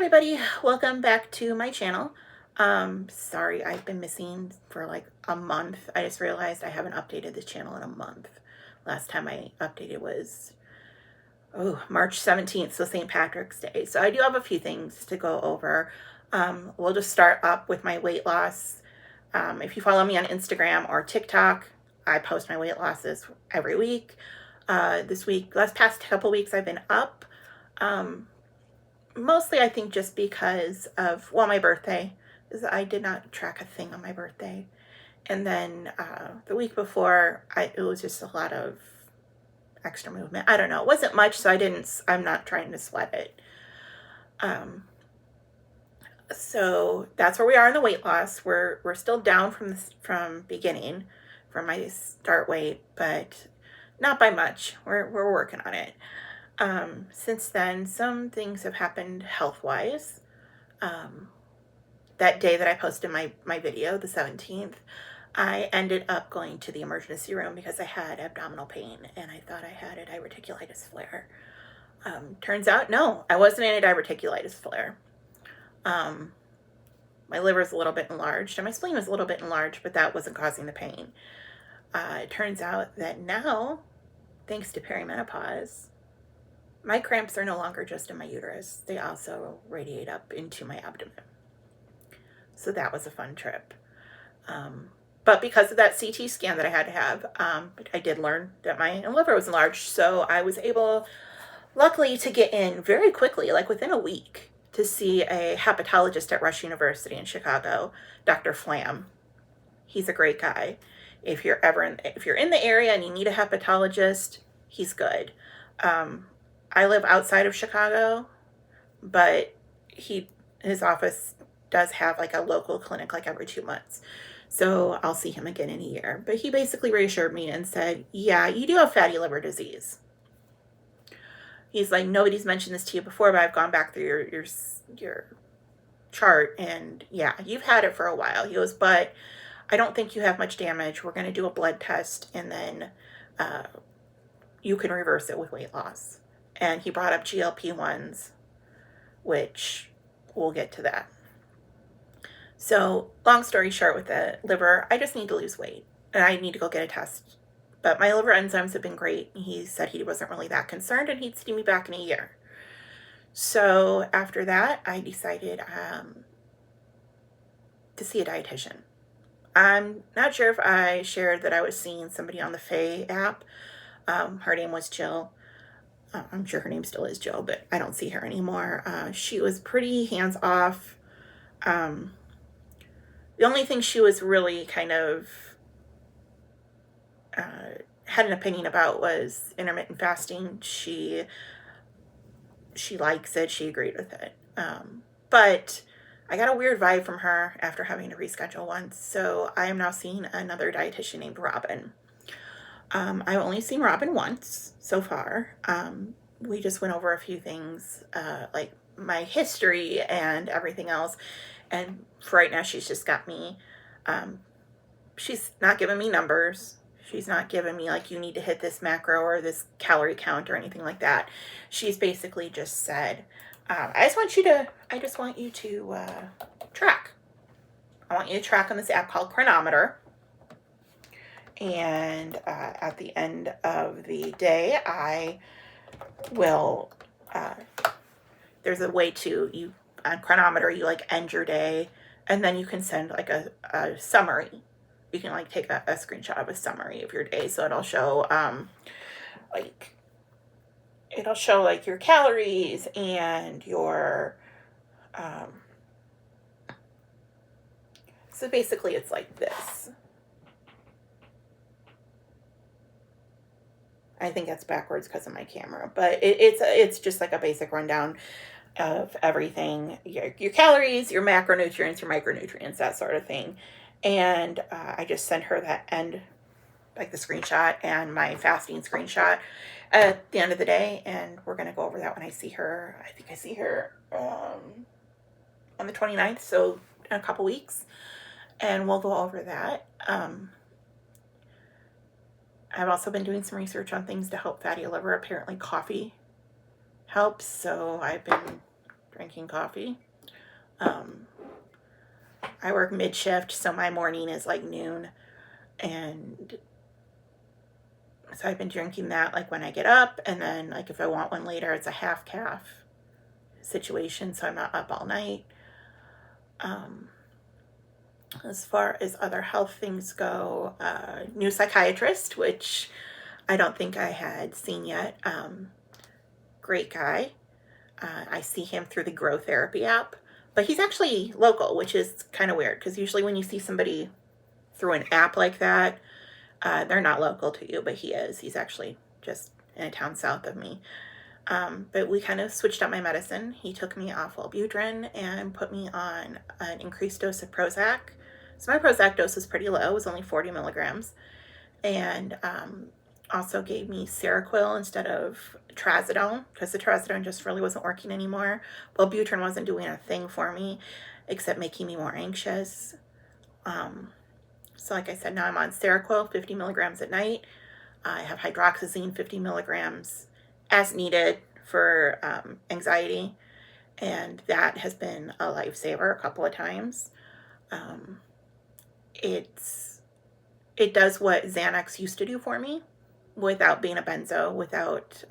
everybody, welcome back to my channel. Sorry I've been missing for like a month. I just realized I haven't updated this channel in a month. Last time I updated was March 17th, so St. Patrick's Day. So I do have a few things to go over. We'll just start up with my weight loss. If you follow me on Instagram or TikTok, I post my weight losses every week. Last past couple weeks I've been up. Mostly I think just because of, my birthday. I did not track a thing on my birthday. And then the week before, it was just a lot of extra movement. I don't know. It wasn't much, so I'm not trying to sweat it. So that's where we are in the weight loss. We're still down from beginning, from my start weight, but not by much. We're working on it. Since then, some things have happened health-wise. That day that I posted my video, the 17th, I ended up going to the emergency room because I had abdominal pain and I thought I had a diverticulitis flare. Turns out, no, I wasn't in a diverticulitis flare. My liver's a little bit enlarged and my spleen was a little bit enlarged, but that wasn't causing the pain. It turns out that now, thanks to perimenopause, my cramps are no longer just in my uterus. They also radiate up into my abdomen. So that was a fun trip. But because of that CT scan that I had to have, I did learn that my liver was enlarged. So I was able, luckily, to get in very quickly, like within a week, to see a hepatologist at Rush University in Chicago, Dr. Flam. He's a great guy. If you're in the area and you need a hepatologist, he's good. I live outside of Chicago, but his office does have like a local clinic like every 2 months. So I'll see him again in a year. But he basically reassured me and said, yeah, you do have fatty liver disease. He's like, nobody's mentioned this to you before, but I've gone back through your chart and yeah, you've had it for a while. He goes, but I don't think you have much damage. We're going to do a blood test and then you can reverse it with weight loss. And he brought up GLP-1s, which we'll get to that. So long story short with the liver, I just need to lose weight and I need to go get a test. But my liver enzymes have been great. He said he wasn't really that concerned and he'd see me back in a year. So after that, I decided to see a dietitian. I'm not sure if I shared that I was seeing somebody on the Faye app. Her name was Jill. I'm sure her name still is Jill, but I don't see her anymore. She was pretty hands-off. The only thing she was really kind of had an opinion about was intermittent fasting. She likes it. She agreed with it. But I got a weird vibe from her after having to reschedule once. So I am now seeing another dietitian named Robin. I've only seen Robin once so far. We just went over a few things, like my history and everything else. And for right now, she's just got me, she's not giving me numbers. She's not giving me like, you need to hit this macro or this calorie count or anything like that. She's basically just said, I just want you to track. I want you to track on this app called Cronometer. And at the end of the day, I will, there's a way to, on Cronometer, you like end your day and then you can send like a summary. You can like take a screenshot of a summary of your day. So it'll show, like your calories and your, so basically it's like this. I think that's backwards because of my camera, but it's just like a basic rundown of everything, your calories, your macronutrients, your micronutrients, that sort of thing. And I just sent her that end, like the screenshot and my fasting screenshot at the end of the day. And we're going to go over that when I see her. I think I see her on the 29th, so in a couple weeks. And we'll go over that. I've also been doing some research on things to help fatty liver. Apparently coffee helps, so I've been drinking coffee. Um, I work mid shift, so my morning is like noon. And so I've been drinking that like when I get up, and then like if I want one later, it's a half calf situation, so I'm not up all night. Um, as far as other health things go, new psychiatrist, which I don't think I had seen yet. Great guy. I see him through the Grow Therapy app, but he's actually local, which is kind of weird because usually when you see somebody through an app like that, they're not local to you, but he is. He's actually just in a town south of me. But we kind of switched up my medicine. He took me off Wellbutrin and put me on an increased dose of Prozac. So my Prozac dose was pretty low. It was only 40 milligrams. And also gave me Seroquel instead of Trazodone, because the Trazodone just really wasn't working anymore. Wellbutrin wasn't doing a thing for me except making me more anxious. So like I said, now I'm on Seroquel, 50 milligrams at night. I have hydroxyzine, 50 milligrams as needed for anxiety, and that has been a lifesaver a couple of times. It does what Xanax used to do for me without being a benzo, without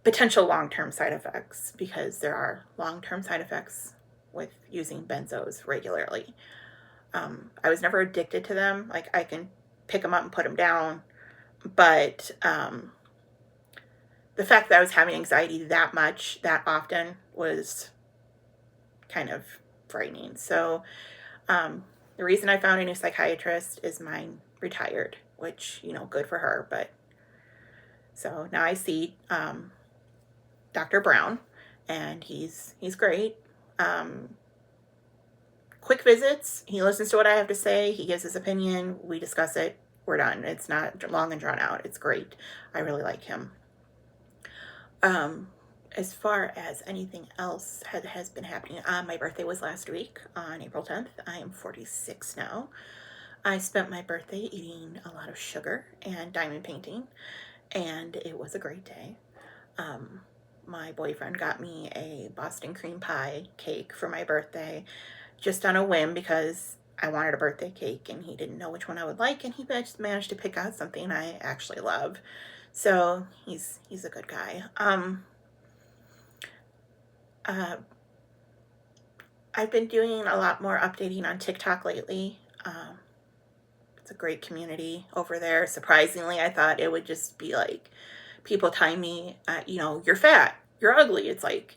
potential long-term side effects, because there are long-term side effects with using benzos regularly. I was never addicted to them. Like, I can pick them up and put them down, but the fact that I was having anxiety that much, that often, was kind of frightening. So the reason I found a new psychiatrist is mine retired, which, good for her. But so now I see Dr. Brown, and he's great. Quick visits. He listens to what I have to say. He gives his opinion. We discuss it. We're done. It's not long and drawn out. It's great. I really like him. As far as anything else has been happening, my birthday was last week on April 10th. I am 46 now. I spent my birthday eating a lot of sugar and diamond painting, and it was a great day. My boyfriend got me a Boston cream pie cake for my birthday, just on a whim, because I wanted a birthday cake and he didn't know which one I would like, and he just managed to pick out something I actually love. So he's a good guy. I've been doing a lot more updating on TikTok lately. It's a great community over there. Surprisingly, I thought it would just be like people telling me, you're fat, you're ugly. It's like,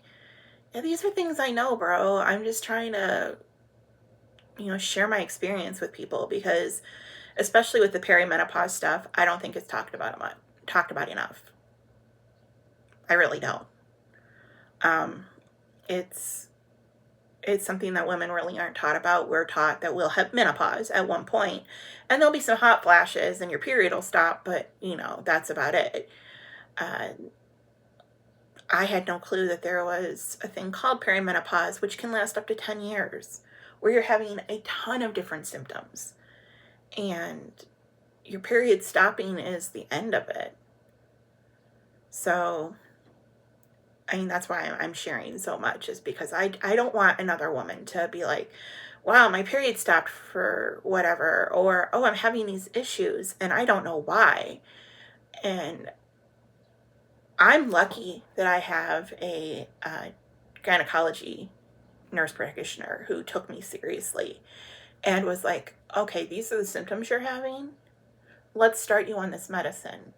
yeah, these are things I know, bro. I'm just trying to, share my experience with people, because especially with the perimenopause stuff, I don't think it's talked about enough. I really don't. It's something that women really aren't taught about. We're taught that we'll have menopause at one point, and there'll be some hot flashes and your period will stop, but that's about it. I had no clue that there was a thing called perimenopause, which can last up to 10 years, where you're having a ton of different symptoms, and your period stopping is the end of it. So, that's why I'm sharing so much, is because I don't want another woman to be like, wow, my period stopped for whatever, or, oh, I'm having these issues and I don't know why. And I'm lucky that I have a gynecology nurse practitioner who took me seriously and was like, okay, these are the symptoms you're having. Let's start you on this medicine.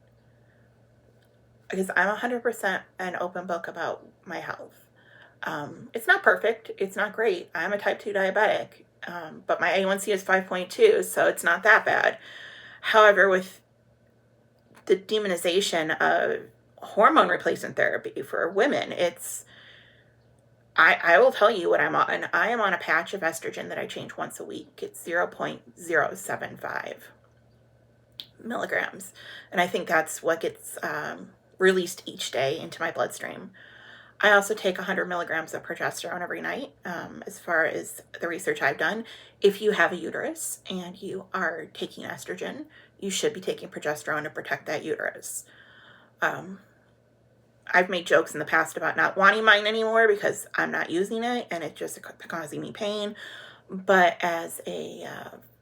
Because I'm 100% an open book about my health. It's not perfect. It's not great. I'm a type 2 diabetic, but my A1C is 5.2, so it's not that bad. However, with the demonization of hormone replacement therapy for women, I will tell you what I'm on. I am on a patch of estrogen that I change once a week. It's 0.075 milligrams. And I think that's what gets released each day into my bloodstream. I also take 100 milligrams of progesterone every night. As far as the research I've done, if you have a uterus and you are taking estrogen, you should be taking progesterone to protect that uterus. I've made jokes in the past about not wanting mine anymore because I'm not using it and it's just causing me pain. But as a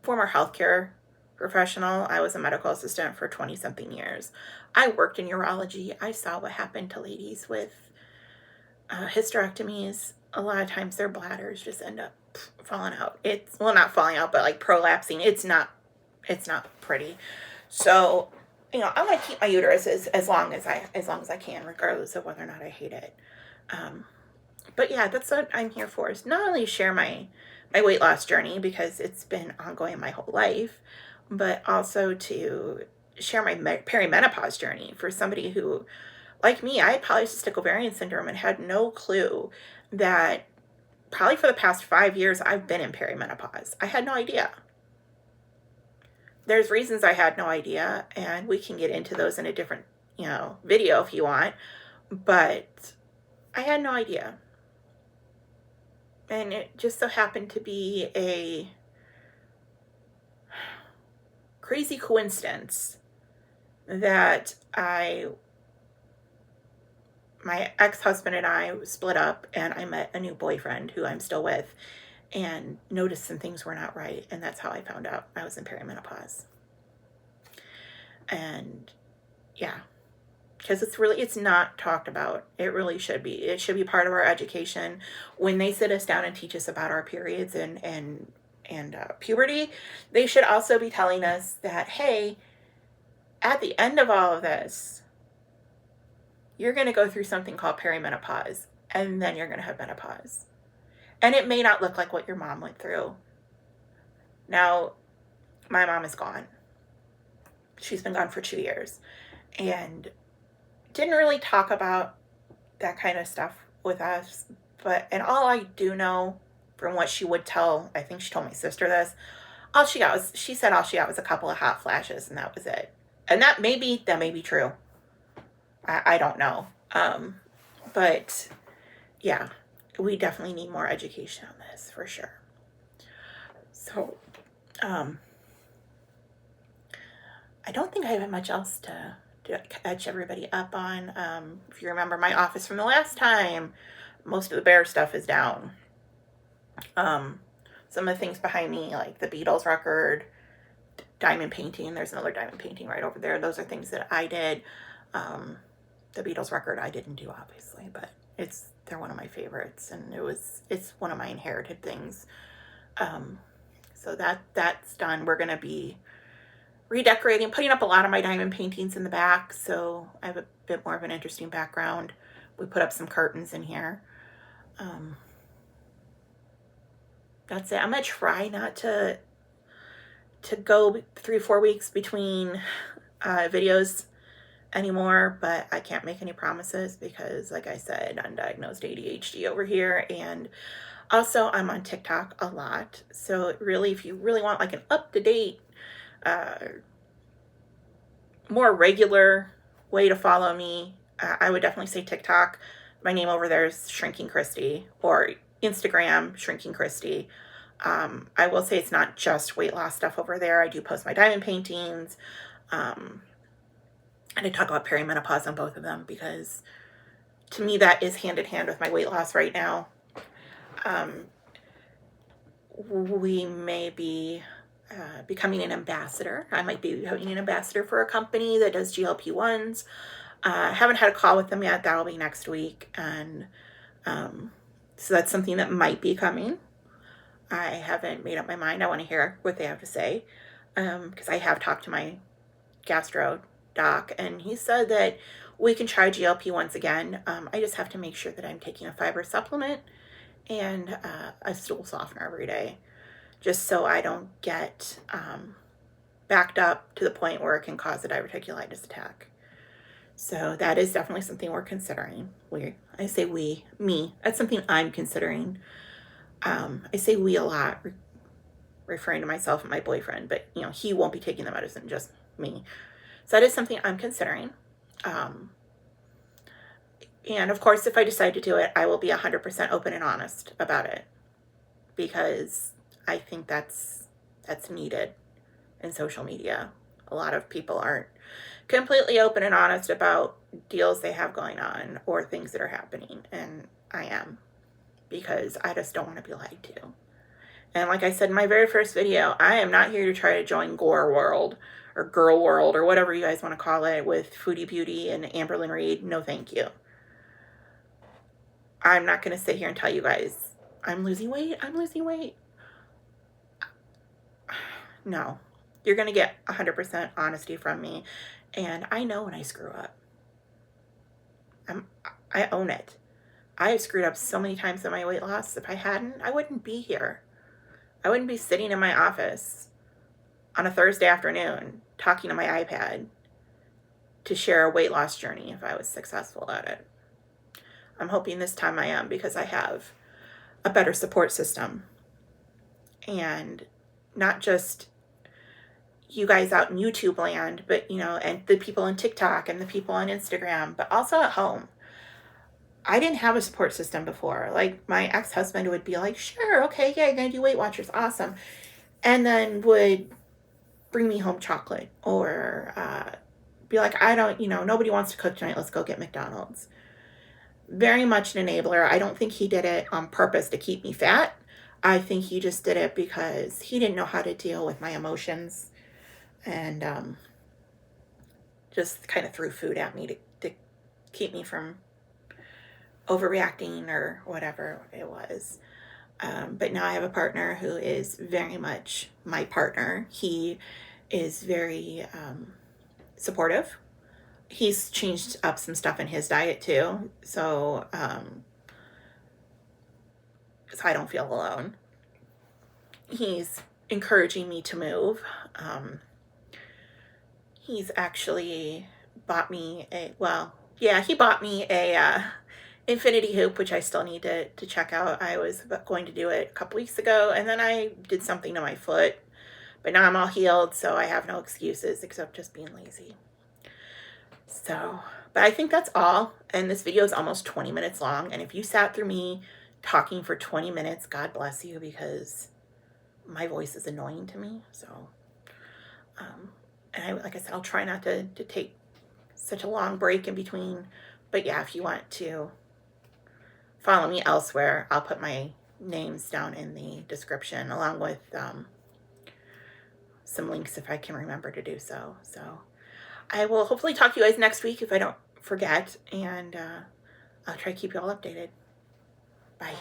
former healthcare professional, I was a medical assistant for 20 something years. I worked in urology. I saw what happened to ladies with hysterectomies. A lot of times their bladders just end up falling out. It's, well, not falling out, but like prolapsing. It's not pretty. So, I'm gonna keep my uterus as long as I can, regardless of whether or not I hate it. But yeah, that's what I'm here for, is not only share my weight loss journey, because it's been ongoing my whole life, but also to share my perimenopause journey for somebody who, like me, I had polycystic ovarian syndrome and had no clue that probably for the past 5 years I've been in perimenopause. I had no idea. There's reasons I had no idea, and we can get into those in a different, video if you want, but I had no idea. And it just so happened to be a crazy coincidence that my ex-husband and I split up, and I met a new boyfriend who I'm still with, and noticed some things were not right, and that's how I found out I was in perimenopause. And yeah, because it's not talked about. It really should be. It should be part of our education. When they sit us down and teach us about our periods and puberty, they should also be telling us that, hey, at the end of all of this, you're going to go through something called perimenopause, and then you're going to have menopause. And it may not look like what your mom went through. Now, my mom is gone. She's been gone for 2 years, and didn't really talk about that kind of stuff with us. And all I do know from what she would tell, I think she told my sister this, she said all she got was a couple of hot flashes, and that was it. And that may be true. I don't know. But yeah, we definitely need more education on this for sure. So, I don't think I have much else to catch everybody up on. If you remember my office from the last time, most of the bear stuff is down. Some of the things behind me, like the Beatles record, diamond painting, there's another diamond painting right over there. Those are things that I did. The Beatles record I didn't do, obviously, but they're one of my favorites, and it's one of my inherited things. So that's done. We're gonna be redecorating, putting up a lot of my diamond paintings in the back, so I have a bit more of an interesting background. We put up some curtains in here. That's it. I'm gonna try not to go 3-4 weeks between videos anymore, but I can't make any promises because, like I said, undiagnosed ADHD over here. And also I'm on TikTok a lot, so really, if you really want like an up-to-date more regular way to follow me, I would definitely say TikTok. My name over there is Shrinking Christy, or Instagram, Shrinking Christy. I will say it's not just weight loss stuff over there. I do post my diamond paintings. And I talk about perimenopause on both of them because to me that is hand in hand with my weight loss right now. We may be becoming an ambassador. I might be becoming an ambassador for a company that does GLP-1s. I haven't had a call with them yet. That'll be next week. And so that's something that might be coming. I haven't made up my mind. I want to hear what they have to say because I have talked to my gastro doc, and he said that we can try GLP-1s again. I just have to make sure that I'm taking a fiber supplement and a stool softener every day, just so I don't get backed up to the point where it can cause a diverticulitis attack. So that is definitely something we're considering. I say we, me. That's something I'm considering. I say we a lot, referring to myself and my boyfriend, but he won't be taking the medicine, just me. So that is something I'm considering. And of course, if I decide to do it, I will be 100% open and honest about it, because I think that's needed in social media. A lot of people aren't completely open and honest about deals they have going on or things that are happening. And I am, because I just don't want to be lied to. And like I said in my very first video, I am not here to try to join Gore World or Girl World or whatever you guys want to call it with Foodie Beauty and Amberlynn Reid. No, thank you. I'm not going to sit here and tell you guys, I'm losing weight. No. You're going to get 100% honesty from me. And I know when I screw up. I own it. I have screwed up so many times in my weight loss. If I hadn't, I wouldn't be here. I wouldn't be sitting in my office on a Thursday afternoon talking to my iPad to share a weight loss journey if I was successful at it. I'm hoping this time I am, because I have a better support system. And not just you guys out in YouTube land, but, you know, and the people on TikTok and the people on Instagram, but also at home. I didn't have a support system before. Like, my ex-husband would be like, sure, okay, yeah, you're going to do Weight Watchers, awesome. And then would bring me home chocolate or be like, I don't, you know, nobody wants to cook tonight, let's go get McDonald's. Very much an enabler. I don't think he did it on purpose to keep me fat. I think he just did it because he didn't know how to deal with my emotions, and just kind of threw food at me to keep me from overreacting or whatever it was. But now I have a partner who is very much my partner. He is very supportive. He's changed up some stuff in his diet too, so I don't feel alone. He's encouraging me to move. He's actually bought me he bought me a infinity hoop, which I still need to check out. I was going to do it a couple weeks ago, and then I did something to my foot, but now I'm all healed, so I have no excuses except just being lazy. So, but I think that's all, and this video is almost 20 minutes long, and if you sat through me talking for 20 minutes, God bless you, because my voice is annoying to me. So, and like I said, I'll try not to take such a long break in between. But yeah, if you want to follow me elsewhere, I'll put my names down in the description, along with some links if I can remember to do so. So I will hopefully talk to you guys next week if I don't forget, and I'll try to keep you all updated. Bye.